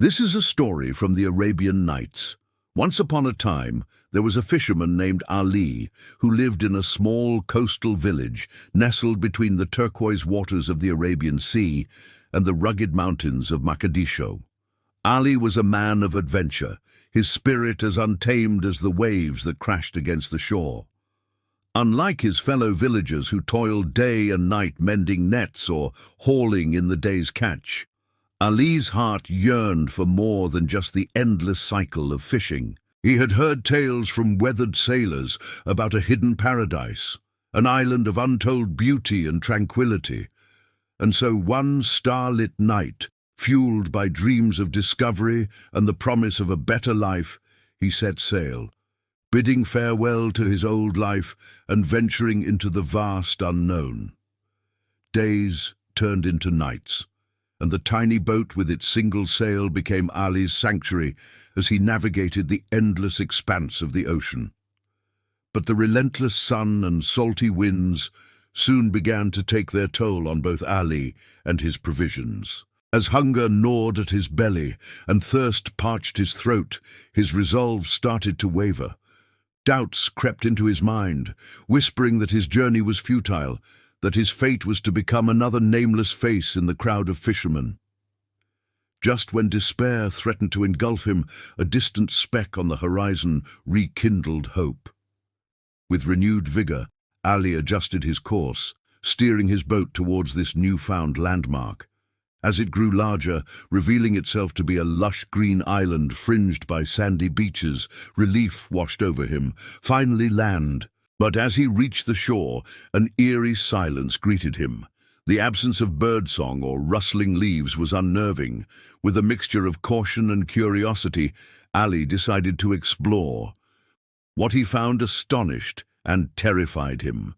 This is a story from the Arabian Nights. Once upon a time, there was a fisherman named Ali who lived in a small coastal village nestled between the turquoise waters of the Arabian Sea and the rugged mountains of Mogadishu. Ali was a man of adventure, his spirit as untamed as the waves that crashed against the shore. Unlike his fellow villagers who toiled day and night mending nets or hauling in the day's catch, Ali's heart yearned for more than just the endless cycle of fishing. He had heard tales from weathered sailors about a hidden paradise, an island of untold beauty and tranquility. And so one starlit night, fueled by dreams of discovery and the promise of a better life, he set sail, bidding farewell to his old life and venturing into the vast unknown. Days turned into nights, and the tiny boat with its single sail became Ali's sanctuary as he navigated the endless expanse of the ocean. But the relentless sun and salty winds soon began to take their toll on both Ali and his provisions. As hunger gnawed at his belly and thirst parched his throat, his resolve started to waver. Doubts crept into his mind, whispering that his journey was futile, that his fate was to become another nameless face in the crowd of fishermen. Just when despair threatened to engulf him, a distant speck on the horizon rekindled hope. With renewed vigor, Ali adjusted his course, steering his boat towards this newfound landmark. As it grew larger, revealing itself to be a lush green island fringed by sandy beaches, relief washed over him. Finally land. But as he reached the shore, an eerie silence greeted him. The absence of birdsong or rustling leaves was unnerving. With a mixture of caution and curiosity, Ali decided to explore. What he found astonished and terrified him.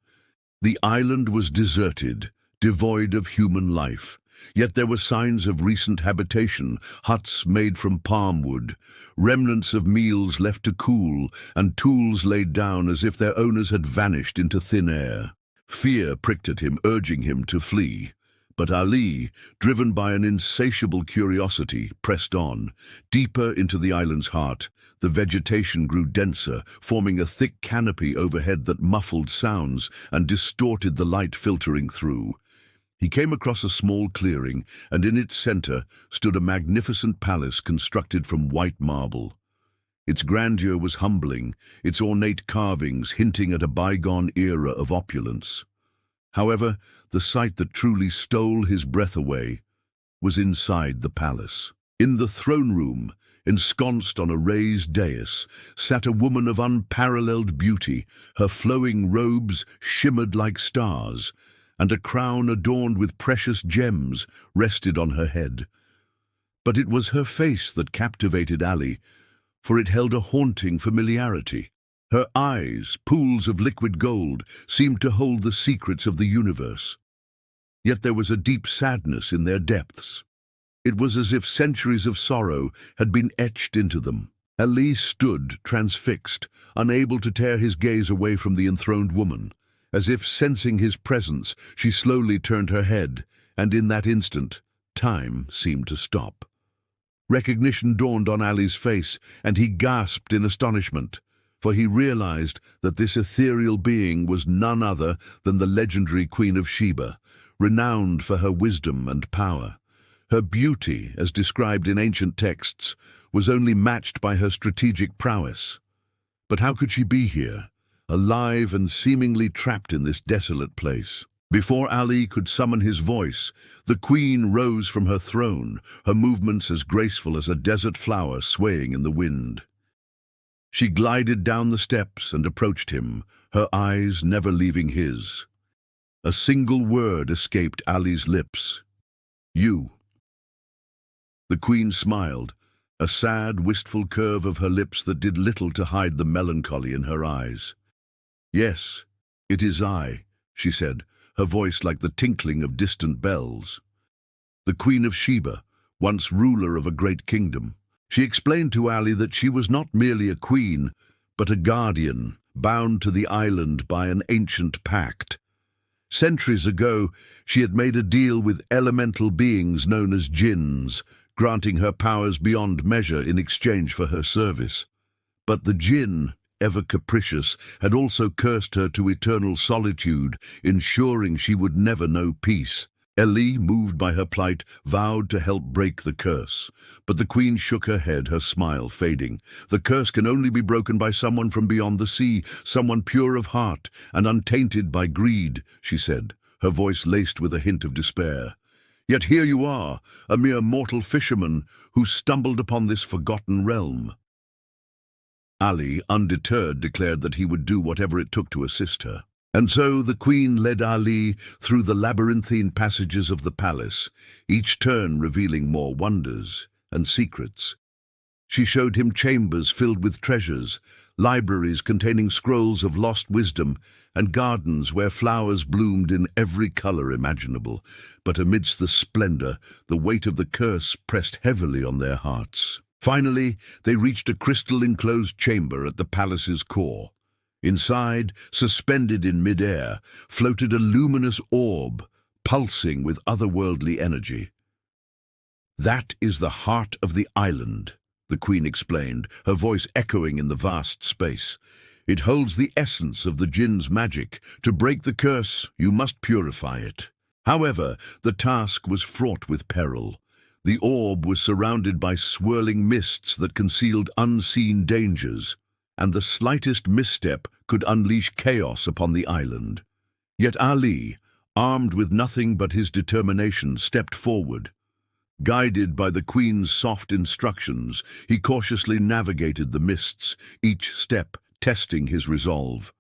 The island was deserted, devoid of human life. Yet there were signs of recent habitation, huts made from palm wood, remnants of meals left to cool, and tools laid down as if their owners had vanished into thin air. Fear pricked at him, urging him to flee. But Ali, driven by an insatiable curiosity, pressed on. Deeper into the island's heart, the vegetation grew denser, forming a thick canopy overhead that muffled sounds and distorted the light filtering through. He came across a small clearing, and in its center stood a magnificent palace constructed from white marble. Its grandeur was humbling, its ornate carvings hinting at a bygone era of opulence. However, the sight that truly stole his breath away was inside the palace. In the throne room, ensconced on a raised dais, sat a woman of unparalleled beauty. Her flowing robes shimmered like stars, and a crown adorned with precious gems rested on her head. But it was her face that captivated Ali, for it held a haunting familiarity. Her eyes, pools of liquid gold, seemed to hold the secrets of the universe. Yet there was a deep sadness in their depths. It was as if centuries of sorrow had been etched into them. Ali stood transfixed, unable to tear his gaze away from the enthroned woman. As if sensing his presence, she slowly turned her head, and in that instant, time seemed to stop. Recognition dawned on Ali's face, and he gasped in astonishment, for he realized that this ethereal being was none other than the legendary Queen of Sheba, renowned for her wisdom and power. Her beauty, as described in ancient texts, was only matched by her strategic prowess. But how could she be here, alive and seemingly trapped in this desolate place? Before Ali could summon his voice, the queen rose from her throne, her movements as graceful as a desert flower swaying in the wind. She glided down the steps and approached him, her eyes never leaving his. A single word escaped Ali's lips. "You." The queen smiled, a sad, wistful curve of her lips that did little to hide the melancholy in her eyes. "Yes, it is I," she said, her voice like the tinkling of distant bells. "The Queen of Sheba, once ruler of a great kingdom." She explained to Ali that she was not merely a queen, but a guardian, bound to the island by an ancient pact. Centuries ago, she had made a deal with elemental beings known as jinns, granting her powers beyond measure in exchange for her service. But the jinn, ever capricious, had also cursed her to eternal solitude, ensuring she would never know peace. Ali, moved by her plight, vowed to help break the curse. But the queen shook her head, her smile fading. The curse can only be broken by someone from beyond the sea, someone pure of heart and untainted by greed, she said, her voice laced with a hint of despair. Yet here you are, a mere mortal fisherman who stumbled upon this forgotten realm. Ali, undeterred, declared that he would do whatever it took to assist her. And so the queen led Ali through the labyrinthine passages of the palace, each turn revealing more wonders and secrets. She showed him chambers filled with treasures, libraries containing scrolls of lost wisdom, and gardens where flowers bloomed in every color imaginable. But amidst the splendor, the weight of the curse pressed heavily on their hearts. Finally, they reached a crystal-enclosed chamber at the palace's core. Inside, suspended in mid-air, floated a luminous orb, pulsing with otherworldly energy. "That is the heart of the island," the queen explained, her voice echoing in the vast space. "It holds the essence of the jinn's magic. To break the curse, you must purify it." However, the task was fraught with peril. The orb was surrounded by swirling mists that concealed unseen dangers, and the slightest misstep could unleash chaos upon the island. Yet Ali, armed with nothing but his determination, stepped forward. Guided by the queen's soft instructions, he cautiously navigated the mists, each step testing his resolve.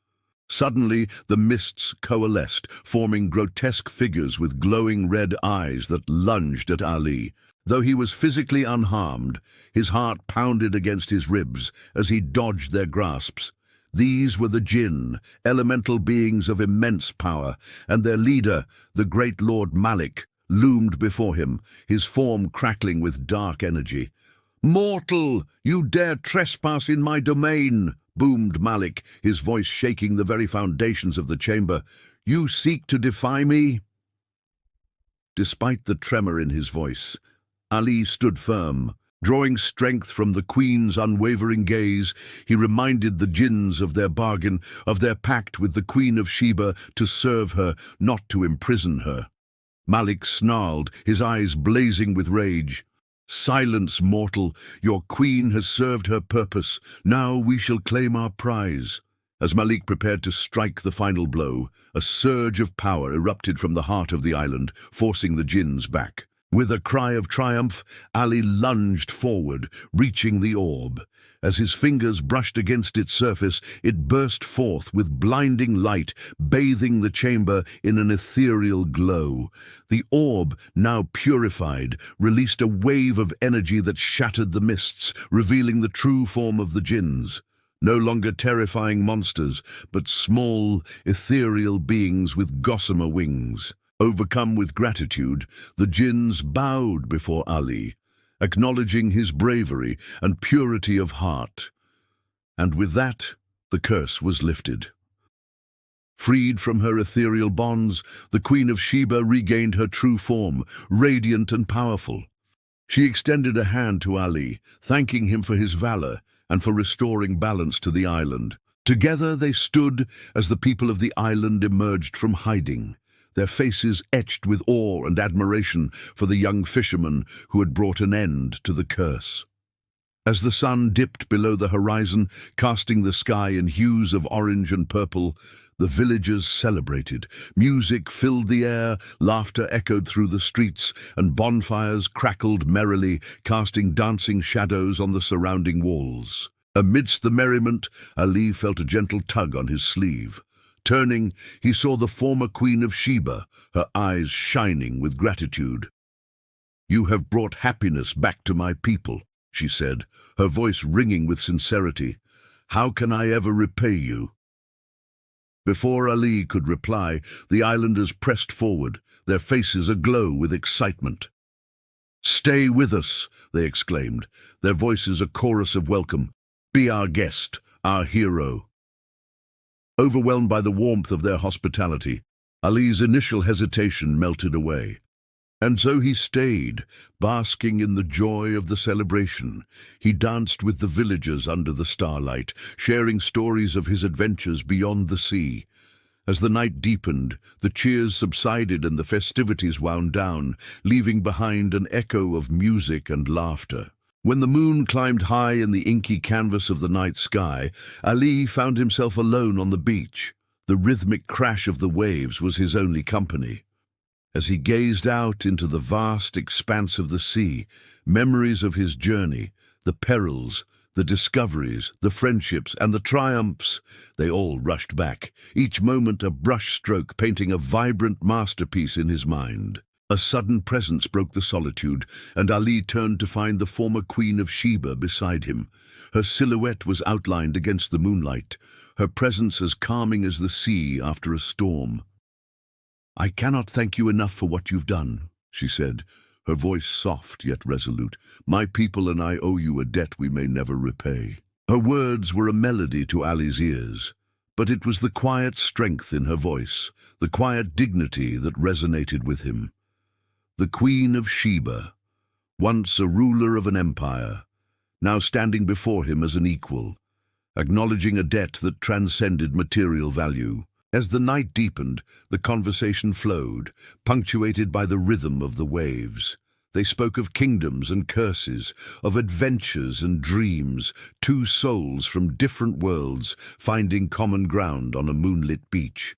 Suddenly, the mists coalesced, forming grotesque figures with glowing red eyes that lunged at Ali. Though he was physically unharmed, his heart pounded against his ribs as he dodged their grasps. These were the jinn, elemental beings of immense power, and their leader, the great Lord Malik, loomed before him, his form crackling with dark energy. "Mortal, you dare trespass in my domain!" boomed Malik, his voice shaking the very foundations of the chamber. "You seek to defy me?" Despite the tremor in his voice, Ali stood firm. Drawing strength from the queen's unwavering gaze, he reminded the jinns of their bargain, of their pact with the Queen of Sheba to serve her, not to imprison her. Malik snarled, his eyes blazing with rage. "Silence, mortal! Your queen has served her purpose. Now we shall claim our prize." As Malik prepared to strike the final blow, a surge of power erupted from the heart of the island, forcing the jinns back. With a cry of triumph, Ali lunged forward, reaching the orb. As his fingers brushed against its surface, it burst forth with blinding light, bathing the chamber in an ethereal glow. The orb, now purified, released a wave of energy that shattered the mists, revealing the true form of the jinns. No longer terrifying monsters, but small, ethereal beings with gossamer wings. Overcome with gratitude, the jinns bowed before Ali, acknowledging his bravery and purity of heart. And with that, the curse was lifted. Freed from her ethereal bonds, the Queen of Sheba regained her true form, radiant and powerful. She extended a hand to Ali, thanking him for his valor and for restoring balance to the island. Together they stood as the people of the island emerged from hiding, their faces etched with awe and admiration for the young fisherman who had brought an end to the curse. As the sun dipped below the horizon, casting the sky in hues of orange and purple, the villagers celebrated. Music filled the air, laughter echoed through the streets, and bonfires crackled merrily, casting dancing shadows on the surrounding walls. Amidst the merriment, Ali felt a gentle tug on his sleeve. Turning, he saw the former Queen of Sheba, her eyes shining with gratitude. "You have brought happiness back to my people," she said, her voice ringing with sincerity. "How can I ever repay you?" Before Ali could reply, the islanders pressed forward, their faces aglow with excitement. "Stay with us," they exclaimed, their voices a chorus of welcome. "Be our guest, our hero." Overwhelmed by the warmth of their hospitality, Ali's initial hesitation melted away. And so he stayed, basking in the joy of the celebration. He danced with the villagers under the starlight, sharing stories of his adventures beyond the sea. As the night deepened, the cheers subsided and the festivities wound down, leaving behind an echo of music and laughter. When the moon climbed high in the inky canvas of the night sky, Ali found himself alone on the beach. The rhythmic crash of the waves was his only company. As he gazed out into the vast expanse of the sea, memories of his journey, the perils, the discoveries, the friendships, and the triumphs, they all rushed back, each moment a brushstroke painting a vibrant masterpiece in his mind. A sudden presence broke the solitude, and Ali turned to find the former Queen of Sheba beside him. Her silhouette was outlined against the moonlight, her presence as calming as the sea after a storm. "I cannot thank you enough for what you've done," she said, her voice soft yet resolute. "My people and I owe you a debt we may never repay." Her words were a melody to Ali's ears, but it was the quiet strength in her voice, the quiet dignity that resonated with him. The Queen of Sheba, once a ruler of an empire, now standing before him as an equal, acknowledging a debt that transcended material value. As the night deepened, the conversation flowed, punctuated by the rhythm of the waves. They spoke of kingdoms and curses, of adventures and dreams, two souls from different worlds finding common ground on a moonlit beach.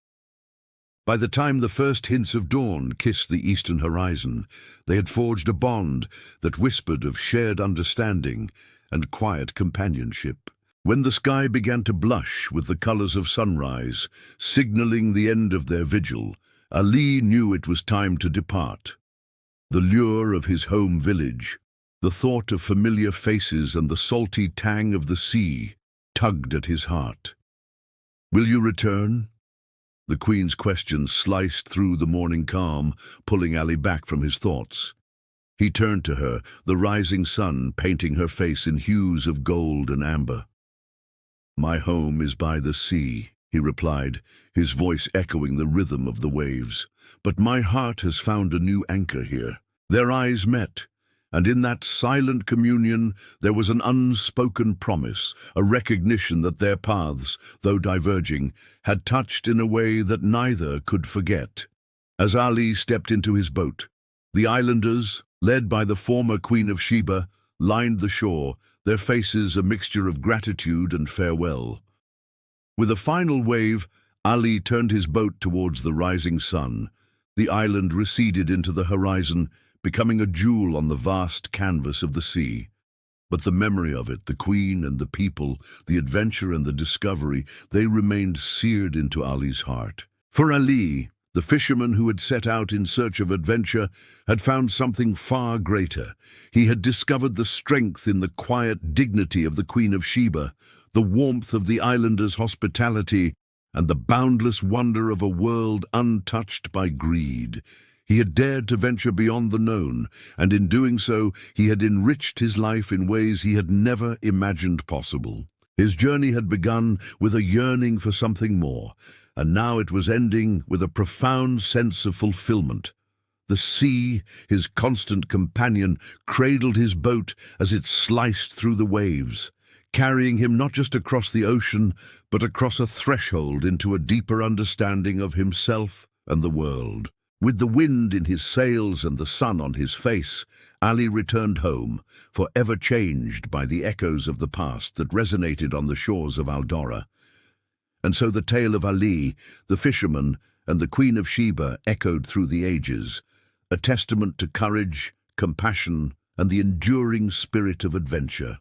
By the time the first hints of dawn kissed the eastern horizon, they had forged a bond that whispered of shared understanding and quiet companionship. When the sky began to blush with the colors of sunrise, signaling the end of their vigil, Ali knew it was time to depart. The lure of his home village, the thought of familiar faces and the salty tang of the sea tugged at his heart. "Will you return?" The Queen's question sliced through the morning calm, pulling Ali back from his thoughts. He turned to her, the rising sun painting her face in hues of gold and amber. "My home is by the sea," he replied, his voice echoing the rhythm of the waves. "But my heart has found a new anchor here." Their eyes met, and in that silent communion there was an unspoken promise, a recognition that their paths, though diverging, had touched in a way that neither could forget. As Ali stepped into his boat, the islanders, led by the former Queen of Sheba, lined the shore, their faces a mixture of gratitude and farewell. With a final wave, Ali turned his boat towards the rising sun. The island receded into the horizon, becoming a jewel on the vast canvas of the sea. But the memory of it, the Queen and the people, the adventure and the discovery, they remained seared into Ali's heart. For Ali, the fisherman who had set out in search of adventure, had found something far greater. He had discovered the strength in the quiet dignity of the Queen of Sheba, the warmth of the islanders' hospitality, and the boundless wonder of a world untouched by greed. He had dared to venture beyond the known, and in doing so, he had enriched his life in ways he had never imagined possible. His journey had begun with a yearning for something more, and now it was ending with a profound sense of fulfillment. The sea, his constant companion, cradled his boat as it sliced through the waves, carrying him not just across the ocean, but across a threshold into a deeper understanding of himself and the world. With the wind in his sails and the sun on his face, Ali returned home, forever changed by the echoes of the past that resonated on the shores of Al-Durra. And so the tale of Ali, the fisherman, and the Queen of Sheba echoed through the ages, a testament to courage, compassion, and the enduring spirit of adventure.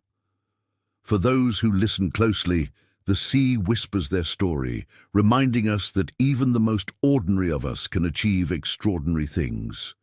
For those who listen closely, the sea whispers their story, reminding us that even the most ordinary of us can achieve extraordinary things.